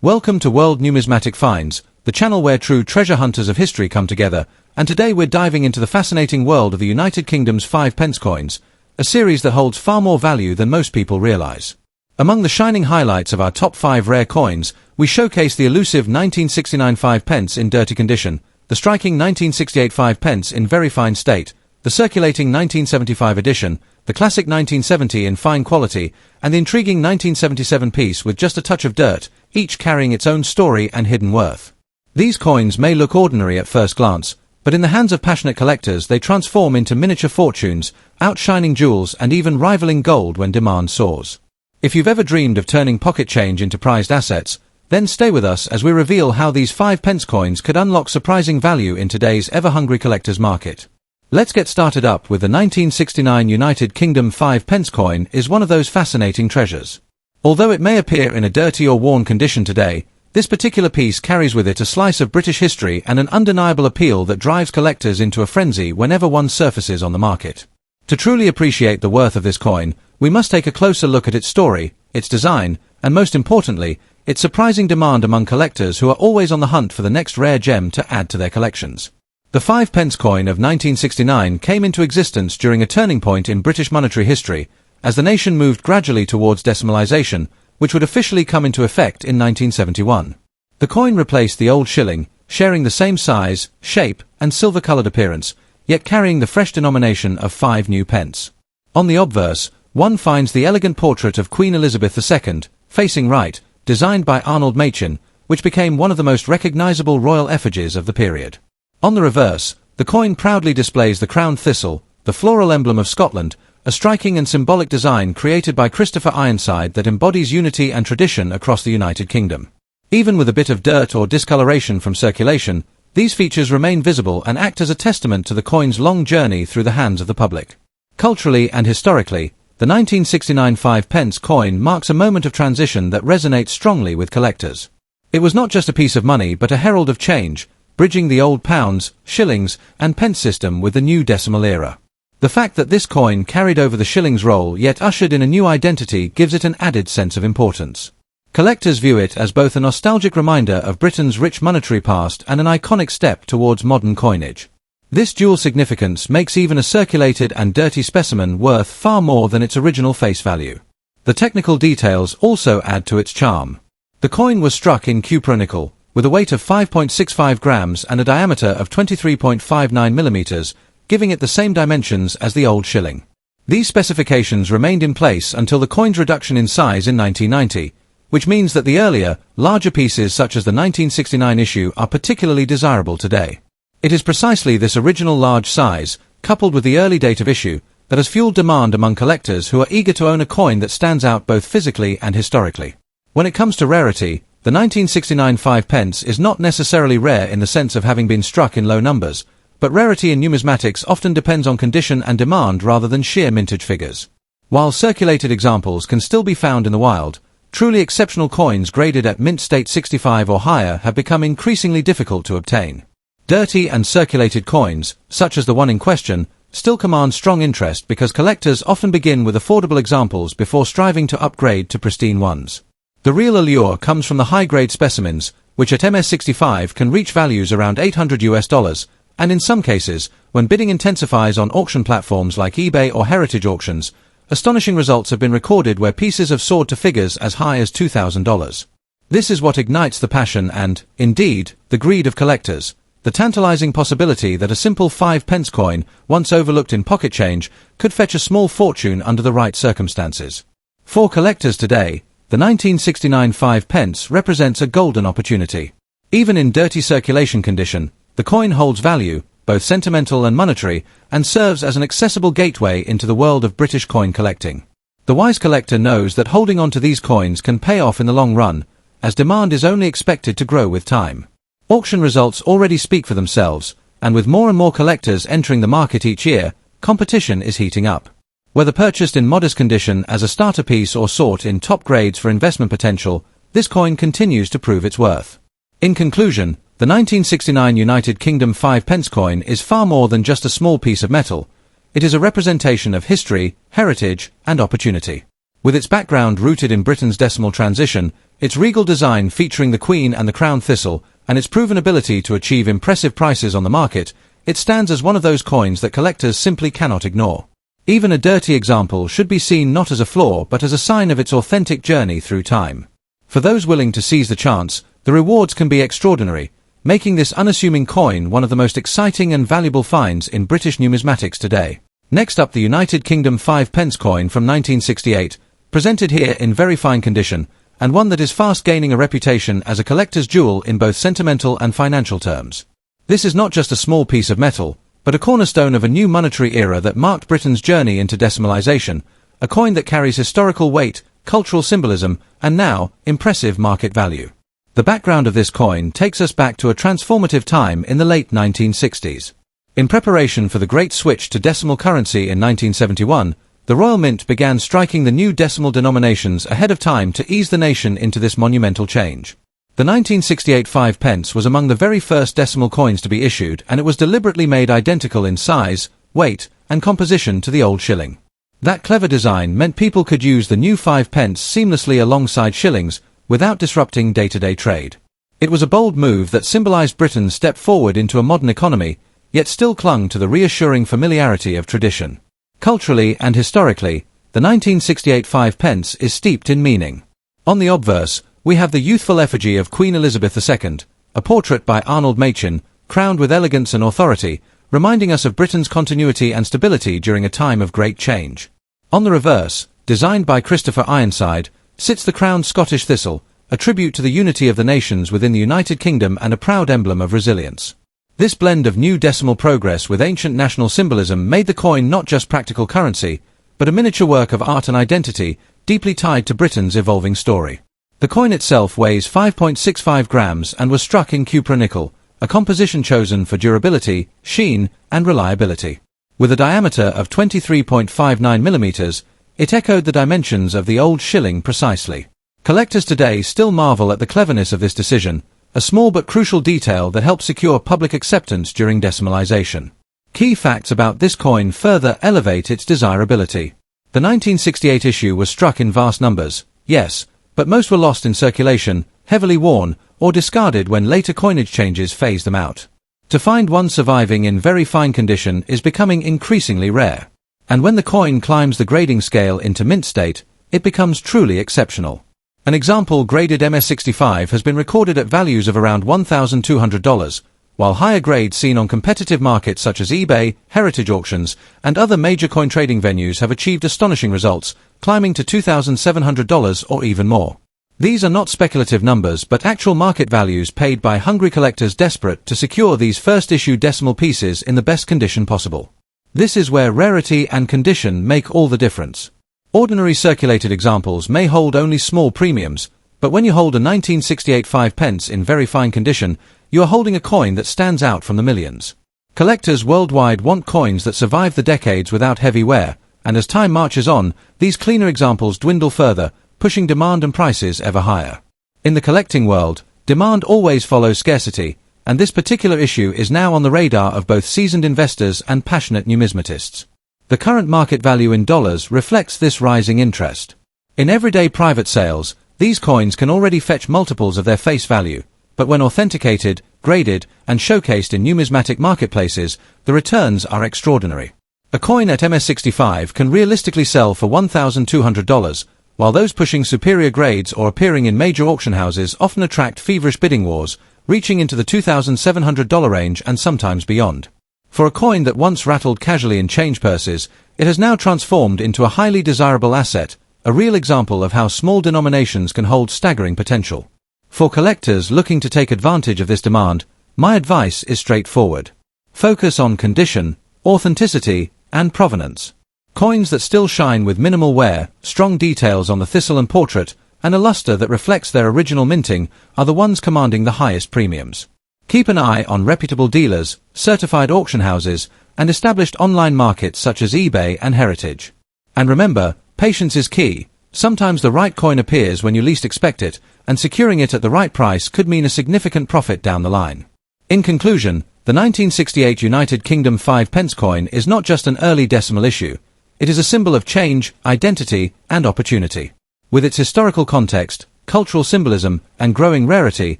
Welcome to World Numismatic Finds, the channel where true treasure hunters of history come together, and today we're diving into the fascinating world of the United Kingdom's 5 pence coins, a series that holds far more value than most people realize. Among the shining highlights of our top 5 rare coins, we showcase the elusive 1969 5 pence in dirty condition, the striking 1968 5 pence in very fine state, the circulating 1975 edition, the classic 1970 in fine quality, and the intriguing 1977 piece with just a touch of dirt, each carrying its own story and hidden worth. These coins may look ordinary at first glance, but in the hands of passionate collectors they transform into miniature fortunes, outshining jewels and even rivaling gold when demand soars. If you've ever dreamed of turning pocket change into prized assets, then stay with us as we reveal how these 5 pence coins could unlock surprising value in today's ever-hungry collector's market. Let's get started up with the 1969 United Kingdom 5 pence coin is one of those fascinating treasures. Although it may appear in a dirty or worn condition today, this particular piece carries with it a slice of British history and an undeniable appeal that drives collectors into a frenzy whenever one surfaces on the market. To truly appreciate the worth of this coin, we must take a closer look at its story, its design, and most importantly, its surprising demand among collectors who are always on the hunt for the next rare gem to add to their collections. The 5 pence coin of 1969 came into existence during a turning point in British monetary history, as the nation moved gradually towards decimalisation, which would officially come into effect in 1971. The coin replaced the old shilling, sharing the same size, shape, and silver-coloured appearance, yet carrying the fresh denomination of 5 new pence. On the obverse, one finds the elegant portrait of Queen Elizabeth II, facing right, designed by Arnold Machin, which became one of the most recognisable royal effigies of the period. On the reverse, the coin proudly displays the crowned thistle, the floral emblem of Scotland, a striking and symbolic design created by Christopher Ironside that embodies unity and tradition across the United Kingdom. Even with a bit of dirt or discoloration from circulation, these features remain visible and act as a testament to the coin's long journey through the hands of the public. Culturally and historically, the 1969 5 pence coin marks a moment of transition that resonates strongly with collectors. It was not just a piece of money but a herald of change, bridging the old pounds, shillings, and pence system with the new decimal era. The fact that this coin carried over the shilling's role yet ushered in a new identity gives it an added sense of importance. Collectors view it as both a nostalgic reminder of Britain's rich monetary past and an iconic step towards modern coinage. This dual significance makes even a circulated and dirty specimen worth far more than its original face value. The technical details also add to its charm. The coin was struck in cupronickel, with a weight of 5.65 grams and a diameter of 23.59 millimeters, giving it the same dimensions as the old shilling. These specifications remained in place until the coin's reduction in size in 1990, which means that the earlier, larger pieces such as the 1969 issue are particularly desirable today. It is precisely this original large size, coupled with the early date of issue, that has fueled demand among collectors who are eager to own a coin that stands out both physically and historically. When it comes to rarity, the 1969 5 pence is not necessarily rare in the sense of having been struck in low numbers, but rarity in numismatics often depends on condition and demand rather than sheer mintage figures. While circulated examples can still be found in the wild, truly exceptional coins graded at mint state 65 or higher have become increasingly difficult to obtain. Dirty and circulated coins, such as the one in question, still command strong interest because collectors often begin with affordable examples before striving to upgrade to pristine ones. The real allure comes from the high-grade specimens, which at MS65 can reach values around $800, and in some cases, when bidding intensifies on auction platforms like eBay or heritage auctions, astonishing results have been recorded where pieces have soared to figures as high as $2,000. This is what ignites the passion and, indeed, the greed of collectors, the tantalizing possibility that a simple 5 pence coin, once overlooked in pocket change, could fetch a small fortune under the right circumstances. For collectors today, the 1969 5 pence represents a golden opportunity. Even in dirty circulation condition, the coin holds value, both sentimental and monetary, and serves as an accessible gateway into the world of British coin collecting. The wise collector knows that holding on to these coins can pay off in the long run, as demand is only expected to grow with time. Auction results already speak for themselves, and with more and more collectors entering the market each year, competition is heating up. Whether purchased in modest condition as a starter piece or sought in top grades for investment potential, this coin continues to prove its worth. In conclusion, the 1969 United Kingdom 5 pence coin is far more than just a small piece of metal. It is a representation of history, heritage, and opportunity. With its background rooted in Britain's decimal transition, its regal design featuring the Queen and the Crown Thistle, and its proven ability to achieve impressive prices on the market, it stands as one of those coins that collectors simply cannot ignore. Even a dirty example should be seen not as a flaw but as a sign of its authentic journey through time. For those willing to seize the chance, the rewards can be extraordinary, making this unassuming coin one of the most exciting and valuable finds in British numismatics today. Next up, the United Kingdom 5 pence coin from 1968, presented here in very fine condition, and one that is fast gaining a reputation as a collector's jewel in both sentimental and financial terms. This is not just a small piece of metal, but a cornerstone of a new monetary era that marked Britain's journey into decimalisation, a coin that carries historical weight, cultural symbolism, and now, impressive market value. The background of this coin takes us back to a transformative time in the late 1960s. In preparation for the great switch to decimal currency in 1971, the Royal Mint began striking the new decimal denominations ahead of time to ease the nation into this monumental change. The 1968 5 pence was among the very first decimal coins to be issued, and it was deliberately made identical in size, weight, and composition to the old shilling. That clever design meant people could use the new 5 pence seamlessly alongside shillings, without disrupting day-to-day trade. It was a bold move that symbolized Britain's step forward into a modern economy, yet still clung to the reassuring familiarity of tradition. Culturally and historically, the 1968 5 pence is steeped in meaning. On the obverse, we have the youthful effigy of Queen Elizabeth II, a portrait by Arnold Machin, crowned with elegance and authority, reminding us of Britain's continuity and stability during a time of great change. On the reverse, designed by Christopher Ironside, sits the crowned Scottish thistle, a tribute to the unity of the nations within the United Kingdom and a proud emblem of resilience. This blend of new decimal progress with ancient national symbolism made the coin not just practical currency, but a miniature work of art and identity, deeply tied to Britain's evolving story. The coin itself weighs 5.65 grams and was struck in cupra nickel, a composition chosen for durability, sheen, and reliability. With a diameter of 23.59 millimeters, it echoed the dimensions of the old shilling precisely. Collectors today still marvel at the cleverness of this decision, a small but crucial detail that helped secure public acceptance during decimalisation. Key facts about this coin further elevate its desirability. The 1968 issue was struck in vast numbers, yes, but most were lost in circulation, heavily worn, or discarded when later coinage changes phased them out. To find one surviving in very fine condition is becoming increasingly rare. And when the coin climbs the grading scale into mint state, it becomes truly exceptional. An example graded MS65 has been recorded at values of around $1,200, while higher grades seen on competitive markets such as eBay, heritage auctions, and other major coin trading venues have achieved astonishing results, climbing to $2,700 or even more. These are not speculative numbers but actual market values paid by hungry collectors desperate to secure these first-issue decimal pieces in the best condition possible. This is where rarity and condition make all the difference. Ordinary circulated examples may hold only small premiums, but when you hold a 1968 5 pence in very fine condition, you are holding a coin that stands out from the millions. Collectors worldwide want coins that survive the decades without heavy wear, and as time marches on, these cleaner examples dwindle further, pushing demand and prices ever higher. In the collecting world, demand always follows scarcity, and this particular issue is now on the radar of both seasoned investors and passionate numismatists. The current market value in dollars reflects this rising interest. In everyday private sales, these coins can already fetch multiples of their face value, but when authenticated, graded, and showcased in numismatic marketplaces, the returns are extraordinary. A coin at MS65 can realistically sell for $1,200, while those pushing superior grades or appearing in major auction houses often attract feverish bidding wars, reaching into the $2,700 range and sometimes beyond. For a coin that once rattled casually in change purses, it has now transformed into a highly desirable asset, a real example of how small denominations can hold staggering potential. For collectors looking to take advantage of this demand, my advice is straightforward. Focus on condition, authenticity, and provenance. Coins that still shine with minimal wear, strong details on the thistle and portrait, and a luster that reflects their original minting are the ones commanding the highest premiums. Keep an eye on reputable dealers, certified auction houses, and established online markets such as eBay and Heritage. And remember, patience is key. Sometimes the right coin appears when you least expect it, and securing it at the right price could mean a significant profit down the line. In conclusion, the 1968 United Kingdom 5 pence coin is not just an early decimal issue. It is a symbol of change, identity, and opportunity. With its historical context, cultural symbolism, and growing rarity,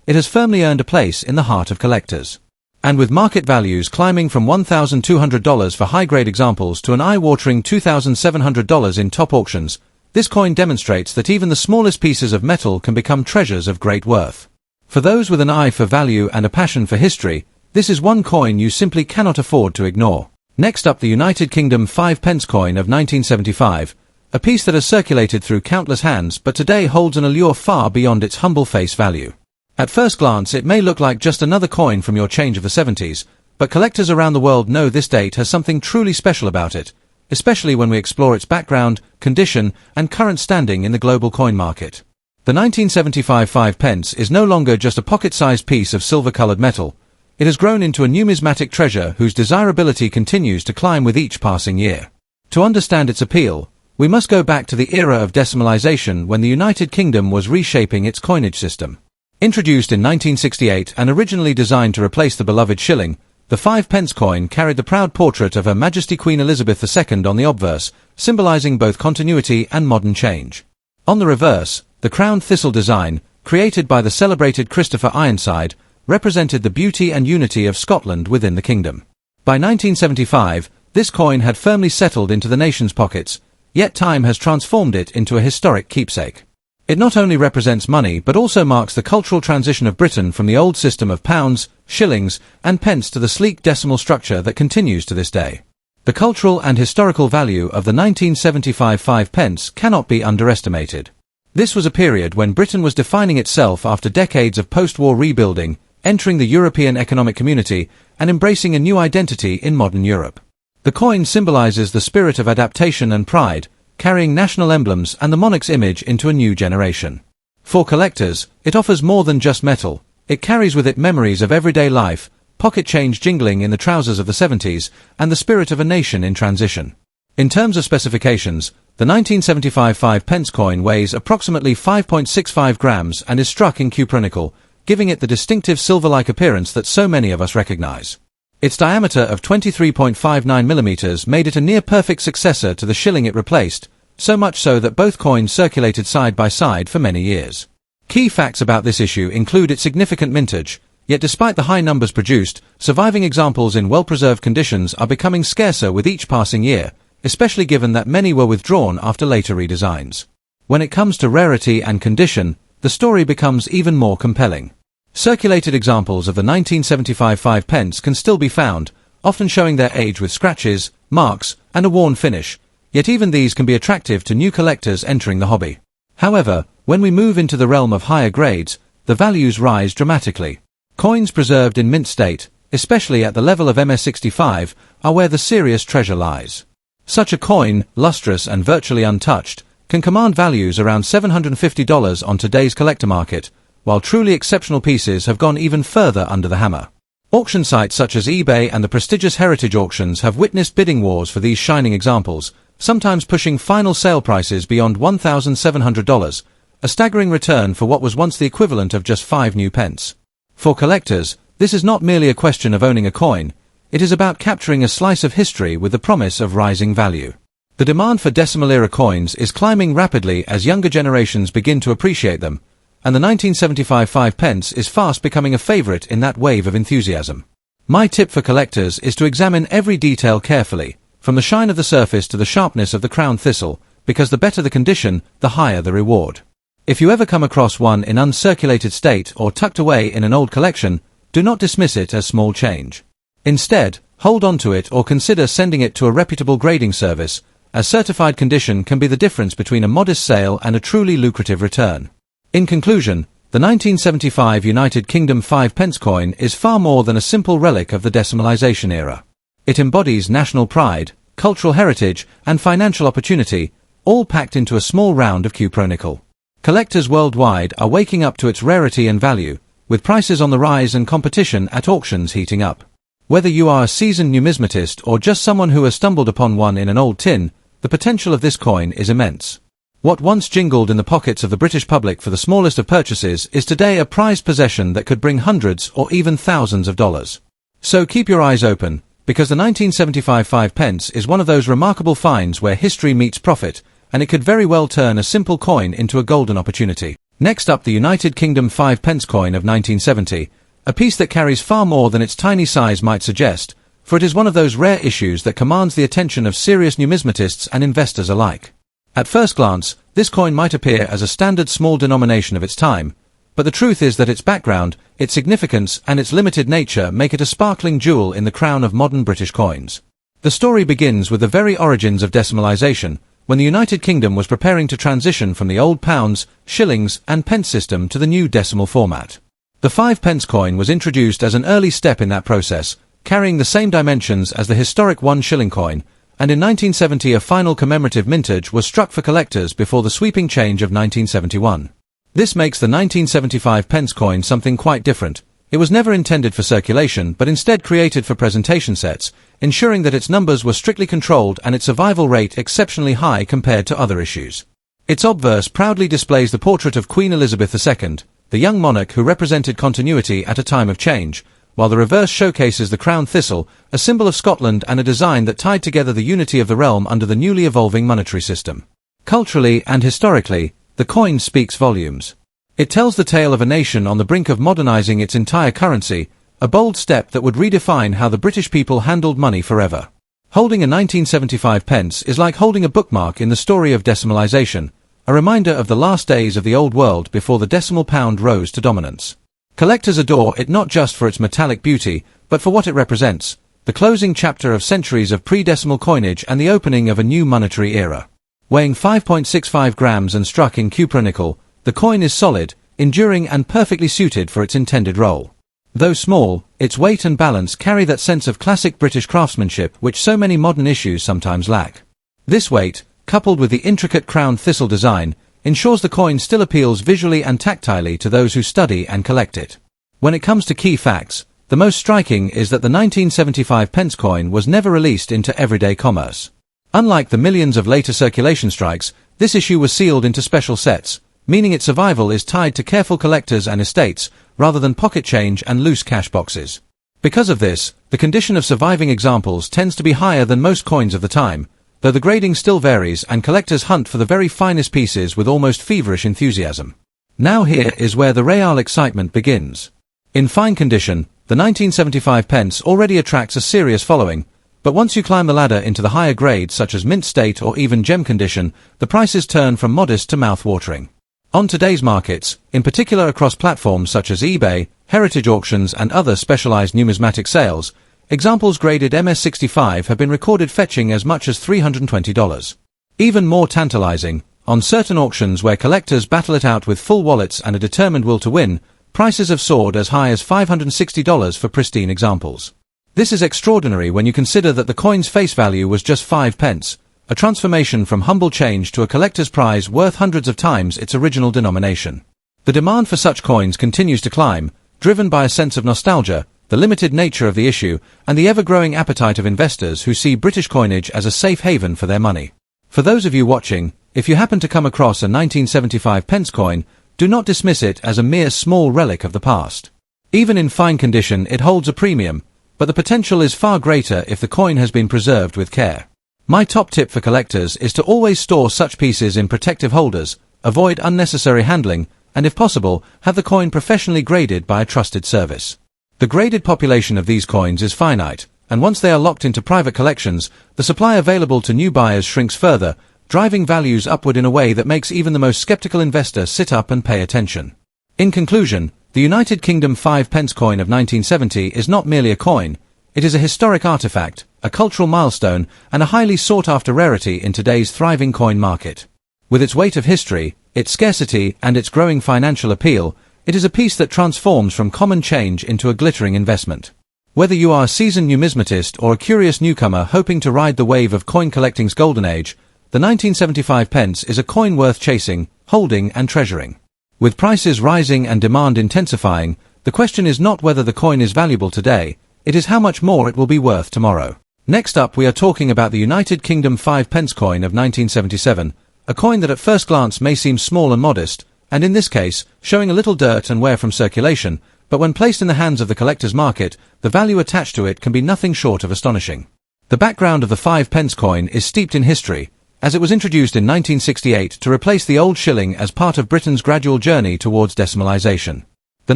it has firmly earned a place in the heart of collectors. And with market values climbing from $1,200 for high-grade examples to an eye-watering $2,700 in top auctions, this coin demonstrates that even the smallest pieces of metal can become treasures of great worth. For those with an eye for value and a passion for history, this is one coin you simply cannot afford to ignore. Next up, the United Kingdom 5 pence coin of 1975, a piece that has circulated through countless hands but today holds an allure far beyond its humble face value. At first glance, it may look like just another coin from your change of the 70s, but collectors around the world know this date has something truly special about it, especially when we explore its background, condition, and current standing in the global coin market. The 1975 5 pence is no longer just a pocket-sized piece of silver-colored metal. It has grown into a numismatic treasure whose desirability continues to climb with each passing year. To understand its appeal, we must go back to the era of decimalization when the United Kingdom was reshaping its coinage system. Introduced in 1968 and originally designed to replace the beloved shilling, the 5 pence coin carried the proud portrait of Her Majesty Queen Elizabeth II on the obverse, symbolizing both continuity and modern change. On the reverse, the crowned thistle design, created by the celebrated Christopher Ironside, represented the beauty and unity of Scotland within the kingdom. By 1975, this coin had firmly settled into the nation's pockets, yet time has transformed it into a historic keepsake. It not only represents money but also marks the cultural transition of Britain from the old system of pounds, shillings, and pence to the sleek decimal structure that continues to this day. The cultural and historical value of the 1975 5 pence cannot be underestimated. This was a period when Britain was defining itself after decades of post-war rebuilding, entering the European Economic Community, and embracing a new identity in modern Europe. The coin symbolizes the spirit of adaptation and pride, carrying national emblems and the monarch's image into a new generation. For collectors, it offers more than just metal. It carries with it memories of everyday life, pocket change jingling in the trousers of the 70s, and the spirit of a nation in transition. In terms of specifications, the 1975 5 pence coin weighs approximately 5.65 grams and is struck in cupronickel, giving it the distinctive silver-like appearance that so many of us recognize. Its diameter of 23.59 millimeters made it a near-perfect successor to the shilling it replaced, so much so that both coins circulated side by side for many years. Key facts about this issue include its significant mintage, yet despite the high numbers produced, surviving examples in well-preserved conditions are becoming scarcer with each passing year, especially given that many were withdrawn after later redesigns. When it comes to rarity and condition, the story becomes even more compelling. Circulated examples of the 1975 5 pence can still be found, often showing their age with scratches, marks, and a worn finish, yet even these can be attractive to new collectors entering the hobby. However, when we move into the realm of higher grades, the values rise dramatically. Coins preserved in mint state, especially at the level of MS65, are where the serious treasure lies. Such a coin, lustrous and virtually untouched, can command values around $750 on today's collector market, while truly exceptional pieces have gone even further under the hammer. Auction sites such as eBay and the prestigious heritage auctions have witnessed bidding wars for these shining examples, sometimes pushing final sale prices beyond $1,700, a staggering return for what was once the equivalent of just 5 new pence. For collectors, this is not merely a question of owning a coin, it is about capturing a slice of history with the promise of rising value. The demand for decimal-era coins is climbing rapidly as younger generations begin to appreciate them, and the 1975 5 pence is fast becoming a favorite in that wave of enthusiasm. My tip for collectors is to examine every detail carefully, from the shine of the surface to the sharpness of the crown thistle, because the better the condition, the higher the reward. If you ever come across one in uncirculated state or tucked away in an old collection, do not dismiss it as small change. Instead, hold on to it or consider sending it to a reputable grading service, as certified condition can be the difference between a modest sale and a truly lucrative return. In conclusion, the 1975 United Kingdom 5 pence coin is far more than a simple relic of the decimalization era. It embodies national pride, cultural heritage, and financial opportunity, all packed into a small round of cupronickel. Collectors worldwide are waking up to its rarity and value, with prices on the rise and competition at auctions heating up. Whether you are a seasoned numismatist or just someone who has stumbled upon one in an old tin, the potential of this coin is immense. What once jingled in the pockets of the British public for the smallest of purchases is today a prized possession that could bring hundreds or even thousands of dollars. So keep your eyes open, because the 1975 5 pence is one of those remarkable finds where history meets profit, and it could very well turn a simple coin into a golden opportunity. Next up, the United Kingdom 5 pence coin of 1970, a piece that carries far more than its tiny size might suggest, for it is one of those rare issues that commands the attention of serious numismatists and investors alike. At first glance, this coin might appear as a standard small denomination of its time, but the truth is that its background, its significance, and its limited nature make it a sparkling jewel in the crown of modern British coins. The story begins with the very origins of decimalisation, when the United Kingdom was preparing to transition from the old pounds, shillings, and pence system to the new decimal format. The 5 pence coin was introduced as an early step in that process, carrying the same dimensions as the historic 1 shilling coin, and in 1970 a final commemorative mintage was struck for collectors before the sweeping change of 1971. This makes the 1975 pence coin something quite different. It was never intended for circulation but instead created for presentation sets, ensuring that its numbers were strictly controlled and its survival rate exceptionally high compared to other issues. Its obverse proudly displays the portrait of Queen Elizabeth II, the young monarch who represented continuity at a time of change, while the reverse showcases the crown thistle, a symbol of Scotland and a design that tied together the unity of the realm under the newly evolving monetary system. Culturally and historically, the coin speaks volumes. It tells the tale of a nation on the brink of modernizing its entire currency, a bold step that would redefine how the British people handled money forever. Holding a 1975 pence is like holding a bookmark in the story of decimalisation, a reminder of the last days of the old world before the decimal pound rose to dominance. Collectors adore it not just for its metallic beauty, but for what it represents, the closing chapter of centuries of pre-decimal coinage and the opening of a new monetary era. Weighing 5.65 grams and struck in cupronickel, the coin is solid, enduring and perfectly suited for its intended role. Though small, its weight and balance carry that sense of classic British craftsmanship which so many modern issues sometimes lack. This weight, coupled with the intricate crown thistle design, ensures the coin still appeals visually and tactilely to those who study and collect it. When it comes to key facts, the most striking is that the 1975 pence coin was never released into everyday commerce. Unlike the millions of later circulation strikes, this issue was sealed into special sets, meaning its survival is tied to careful collectors and estates, rather than pocket change and loose cash boxes. Because of this, the condition of surviving examples tends to be higher than most coins of the time, though the grading still varies and collectors hunt for the very finest pieces with almost feverish enthusiasm. Now here is where the real excitement begins. In fine condition, the 1975 pence already attracts a serious following, but once you climb the ladder into the higher grades such as mint state or even gem condition, the prices turn from modest to mouth-watering. On today's markets, in particular across platforms such as eBay, heritage auctions and other specialized numismatic sales, examples graded MS65 have been recorded fetching as much as $320. Even more tantalizing, on certain auctions where collectors battle it out with full wallets and a determined will to win, prices have soared as high as $560 for pristine examples. This is extraordinary when you consider that the coin's face value was just 5 pence, a transformation from humble change to a collector's prize worth hundreds of times its original denomination. The demand for such coins continues to climb, driven by a sense of nostalgia, the limited nature of the issue, and the ever-growing appetite of investors who see British coinage as a safe haven for their money. For those of you watching, if you happen to come across a 1975 pence coin, do not dismiss it as a mere small relic of the past. Even in fine condition it holds a premium, but the potential is far greater if the coin has been preserved with care. My top tip for collectors is to always store such pieces in protective holders, avoid unnecessary handling, and if possible, have the coin professionally graded by a trusted service. The graded population of these coins is finite, and once they are locked into private collections, the supply available to new buyers shrinks further, driving values upward in a way that makes even the most skeptical investor sit up and pay attention. In conclusion, the United Kingdom 5 pence coin of 1970 is not merely a coin, it is a historic artifact, a cultural milestone, and a highly sought-after rarity in today's thriving coin market. With its weight of history, its scarcity, and its growing financial appeal, it is a piece that transforms from common change into a glittering investment. Whether you are a seasoned numismatist or a curious newcomer hoping to ride the wave of coin collecting's golden age, the 1975 pence is a coin worth chasing, holding and treasuring. With prices rising and demand intensifying, the question is not whether the coin is valuable today, it is how much more it will be worth tomorrow. Next up we are talking about the United Kingdom 5 pence coin of 1977, a coin that at first glance may seem small and modest, and in this case, showing a little dirt and wear from circulation, But when placed in the hands of the collector's market, the value attached to it can be nothing short of astonishing. The background of the 5 pence coin is steeped in history, as it was introduced in 1968 to replace the old shilling as part of Britain's gradual journey towards decimalisation. The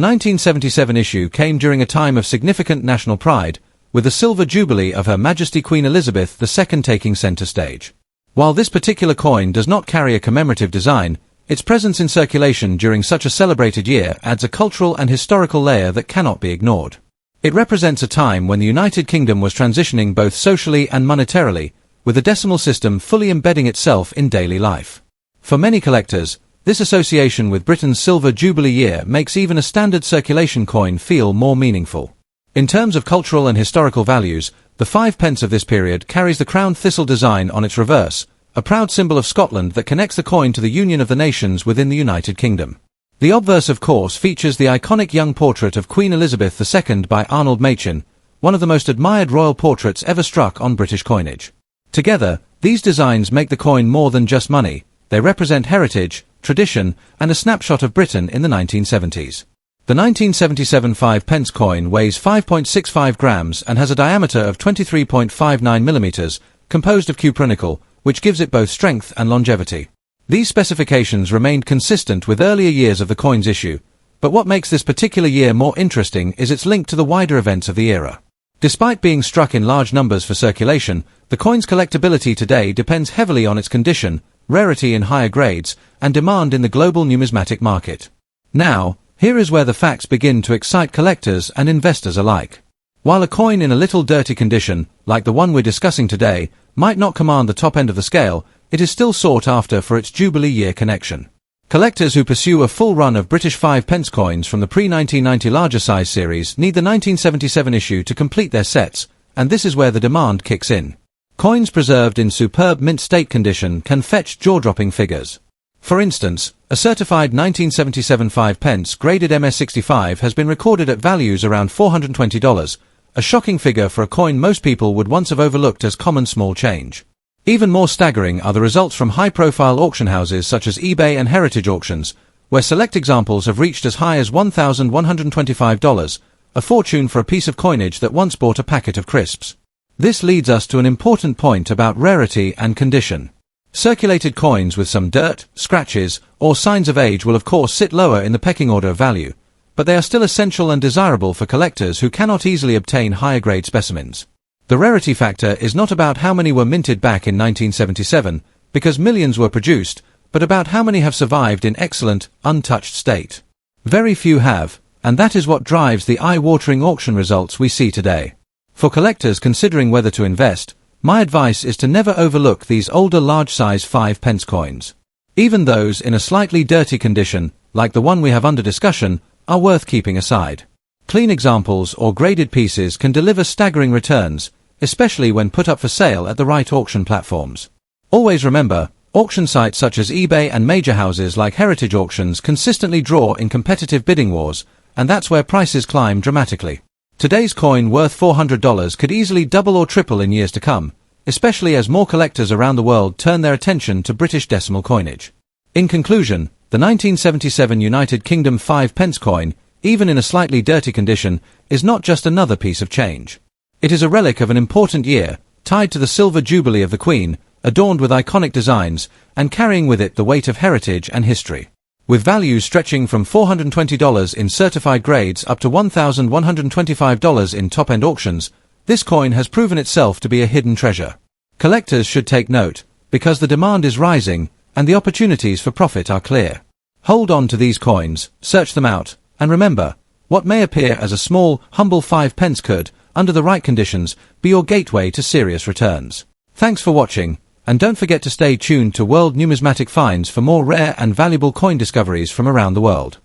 1977 issue came during a time of significant national pride, with the silver jubilee of Her Majesty Queen Elizabeth II taking centre stage. While this particular coin does not carry a commemorative design, its presence in circulation during such a celebrated year adds a cultural and historical layer that cannot be ignored. It represents a time when the United Kingdom was transitioning both socially and monetarily, with the decimal system fully embedding itself in daily life. For many collectors, this association with Britain's Silver Jubilee year makes even a standard circulation coin feel more meaningful. In terms of cultural and historical values, the 5 pence of this period carries the crown thistle design on its reverse, a proud symbol of Scotland that connects the coin to the union of the nations within the United Kingdom. The obverse, of course, features the iconic young portrait of Queen Elizabeth II by Arnold Machin, one of the most admired royal portraits ever struck on British coinage. Together, these designs make the coin more than just money. They represent heritage, tradition, and a snapshot of Britain in the 1970s. The 1977 5 pence coin weighs 5.65 grams and has a diameter of 23.59 millimeters, composed of cupronickel, which gives it both strength and longevity. These specifications remained consistent with earlier years of the coin's issue, but what makes this particular year more interesting is its link to the wider events of the era. Despite being struck in large numbers for circulation, the coin's collectability today depends heavily on its condition, rarity in higher grades, and demand in the global numismatic market. Now, here is where the facts begin to excite collectors and investors alike. While a coin in a little dirty condition, like the one we're discussing today, might not command the top end of the scale, it is still sought after for its Jubilee year connection. Collectors who pursue a full run of British 5 pence coins from the pre-1990 larger size series need the 1977 issue to complete their sets, and this is where the demand kicks in. Coins preserved in superb mint state condition can fetch jaw-dropping figures. For instance, a certified 1977 5 pence graded MS65 has been recorded at values around $420, a shocking figure for a coin most people would once have overlooked as common small change. Even more staggering are the results from high-profile auction houses such as eBay and Heritage Auctions, where select examples have reached as high as $1,125, a fortune for a piece of coinage that once bought a packet of crisps. This leads us to an important point about rarity and condition. Circulated coins with some dirt, scratches, or signs of age will of course sit lower in the pecking order of value, but they are still essential and desirable for collectors who cannot easily obtain higher-grade specimens. The rarity factor is not about how many were minted back in 1977, because millions were produced, but about how many have survived in excellent, untouched state. Very few have, and that is what drives the eye-watering auction results we see today. For collectors considering whether to invest, my advice is to never overlook these older large-size 5 pence coins. Even those in a slightly dirty condition, like the one we have under discussion, are worth keeping aside. Clean examples or graded pieces can deliver staggering returns, especially when put up for sale at the right auction platforms. Always remember, auction sites such as eBay and major houses like Heritage Auctions consistently draw in competitive bidding wars, and that's where prices climb dramatically. Today's coin worth $400 could easily double or triple in years to come, especially as more collectors around the world turn their attention to British decimal coinage. In conclusion, the 1977 United Kingdom 5 pence coin, even in a slightly dirty condition, is not just another piece of change. It is a relic of an important year, tied to the silver jubilee of the Queen, adorned with iconic designs, and carrying with it the weight of heritage and history. With values stretching from $420 in certified grades up to $1,125 in top-end auctions, this coin has proven itself to be a hidden treasure. Collectors should take note, because the demand is rising, and the opportunities for profit are clear. Hold on to these coins, search them out, and remember, what may appear as a small, humble 5 pence could, under the right conditions, be your gateway to serious returns. Thanks for watching, and don't forget to stay tuned to World Numismatic Finds for more rare and valuable coin discoveries from around the world.